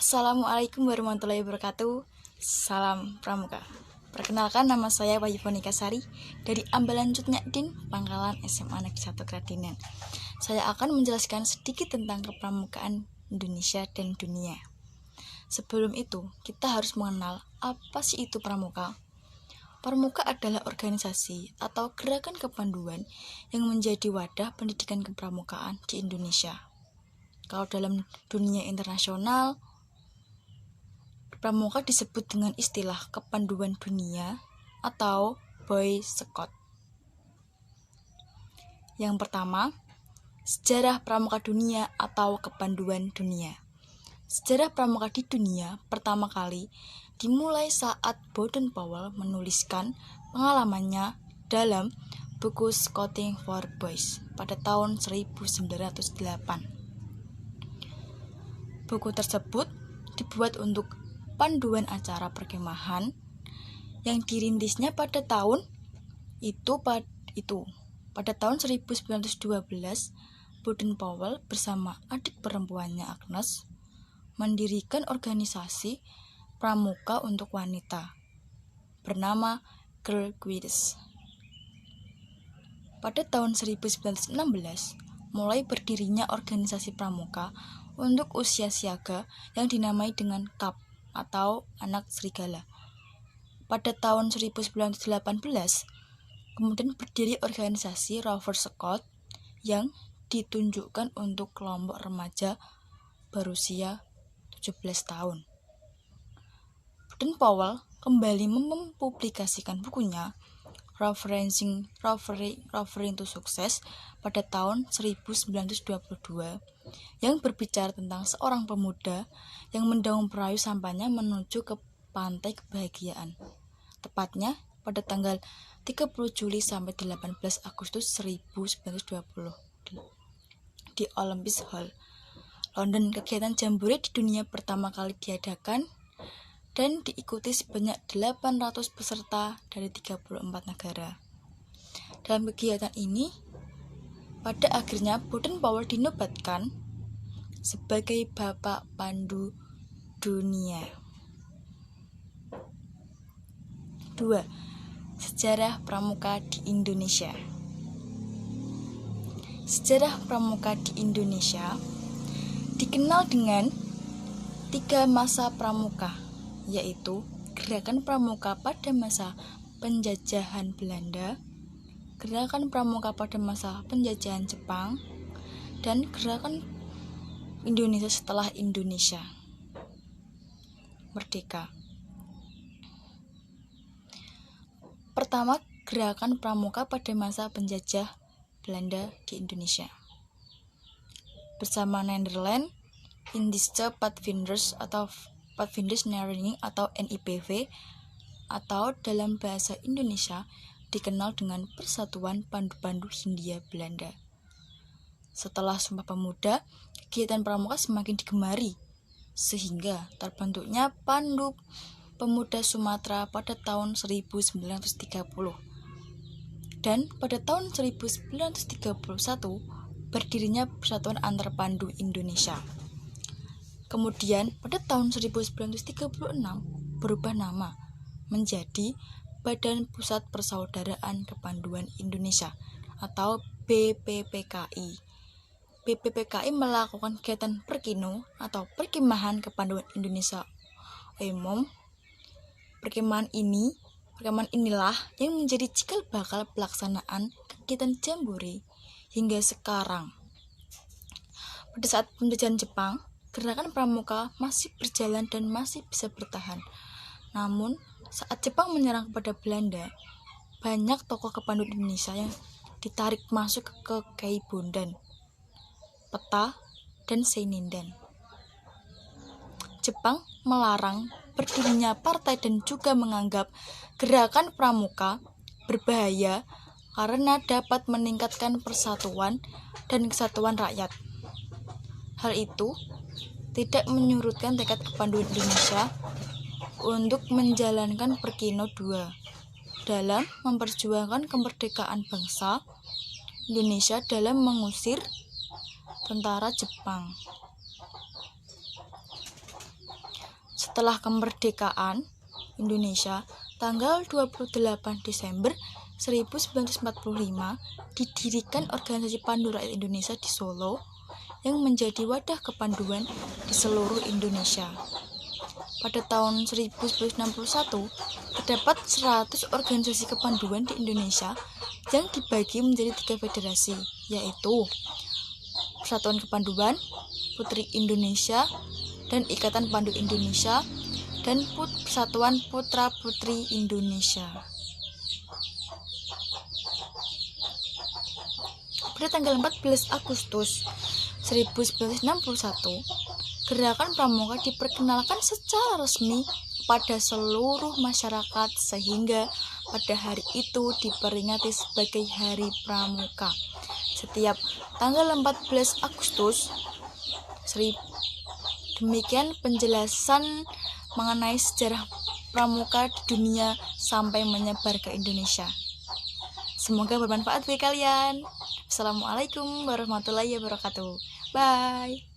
Assalamualaikum warahmatullahi wabarakatuh. Salam Pramuka. Perkenalkan, nama saya Wahyu Bonika Sari dari Ambalan Cut Nyakdin, Pangkalan SMA Negeri 1 Kradinan. Saya akan menjelaskan sedikit tentang kepramukaan Indonesia dan dunia. Sebelum itu, kita harus mengenal apa sih itu pramuka. Pramuka adalah organisasi atau gerakan kepanduan yang menjadi wadah pendidikan kepramukaan di Indonesia. Kalau dalam dunia internasional, pramuka disebut dengan istilah kepanduan dunia atau Boy Scout. Yang pertama, sejarah pramuka dunia atau kepanduan dunia. Sejarah pramuka di dunia pertama kali dimulai saat Baden-Powell menuliskan pengalamannya dalam buku Scouting for Boys pada tahun 1908. Buku tersebut dibuat untuk panduan acara perkemahan yang dirintisnya pada tahun itu. Pada tahun 1912, Baden-Powell bersama adik perempuannya Agnes mendirikan organisasi pramuka untuk wanita bernama Girl Guides. Pada tahun 1916, mulai berdirinya organisasi pramuka untuk usia siaga yang dinamai dengan KAP atau Anak Serigala. Pada tahun 1918, kemudian berdiri organisasi Rover Scout yang ditunjukkan untuk kelompok remaja berusia 17 tahun. Baden-Powell kembali mempublikasikan bukunya Rovering to Success pada tahun 1922 yang berbicara tentang seorang pemuda yang mendayung perahu sampahnya menuju ke pantai kebahagiaan. Tepatnya pada tanggal 30 Juli sampai 18 Agustus 1920 di Olympic Hall, London. Kegiatan jambore di dunia pertama kali diadakan dan diikuti sebanyak 800 peserta dari 34 negara. Dalam kegiatan ini, pada akhirnya Baden-Powell dinobatkan sebagai Bapak Pandu Dunia. 2. Sejarah pramuka di Indonesia. Sejarah pramuka di Indonesia dikenal dengan 3 masa pramuka, yaitu gerakan pramuka pada masa penjajahan Belanda, gerakan pramuka pada masa penjajahan Jepang, dan gerakan Indonesia setelah Indonesia merdeka. Pertama, gerakan pramuka pada masa penjajah Belanda di Indonesia. Bersama Nederland, Indische Padvinders atau Padvindersvereniging atau NIPV, atau dalam bahasa Indonesia dikenal dengan Persatuan Pandu-Pandu Hindia Belanda. Setelah Sumpah Pemuda, kegiatan pramuka semakin digemari, sehingga terbentuknya Pandu Pemuda Sumatera pada tahun 1930. Dan pada tahun 1931, berdirinya Persatuan Antar Pandu Indonesia. Kemudian pada tahun 1936 berubah nama menjadi Badan Pusat Persaudaraan Kepanduan Indonesia atau BPPKI. BPPKI melakukan kegiatan perkino atau perkemahan kepanduan Indonesia umum. Perkemahan inilah yang menjadi cikal bakal pelaksanaan kegiatan jambore hingga sekarang. Pada saat penjajahan Jepang, gerakan pramuka masih berjalan dan masih bisa bertahan. Namun, saat Jepang menyerang kepada Belanda, banyak tokoh kepandu Indonesia yang ditarik masuk ke Kei Bondan, Peta, dan Seinindan. Jepang melarang berdirinya partai dan juga menganggap gerakan pramuka berbahaya karena dapat meningkatkan persatuan dan kesatuan rakyat. Hal itu tidak menyurutkan tekad kepanduan Indonesia untuk menjalankan Perkino II dalam memperjuangkan kemerdekaan bangsa Indonesia dalam mengusir tentara Jepang. Setelah kemerdekaan Indonesia, tanggal 28 Desember 1945 didirikan organisasi Pandu Rakyat Indonesia di Solo yang menjadi wadah kepanduan di seluruh Indonesia. Pada tahun 1961, terdapat 100 organisasi kepanduan di Indonesia yang dibagi menjadi 3 federasi, yaitu Persatuan Kepanduan, Putri Indonesia, dan Ikatan Pandu Indonesia, dan Persatuan Putra Putri Indonesia. Pada tanggal 14 Agustus 1961, Gerakan Pramuka diperkenalkan secara resmi pada seluruh masyarakat sehingga pada hari itu diperingati sebagai Hari Pramuka. Setiap tanggal 14 Agustus. Demikian penjelasan mengenai sejarah pramuka di dunia sampai menyebar ke Indonesia. Semoga bermanfaat bagi kalian. Assalamualaikum warahmatullahi wabarakatuh. Bye.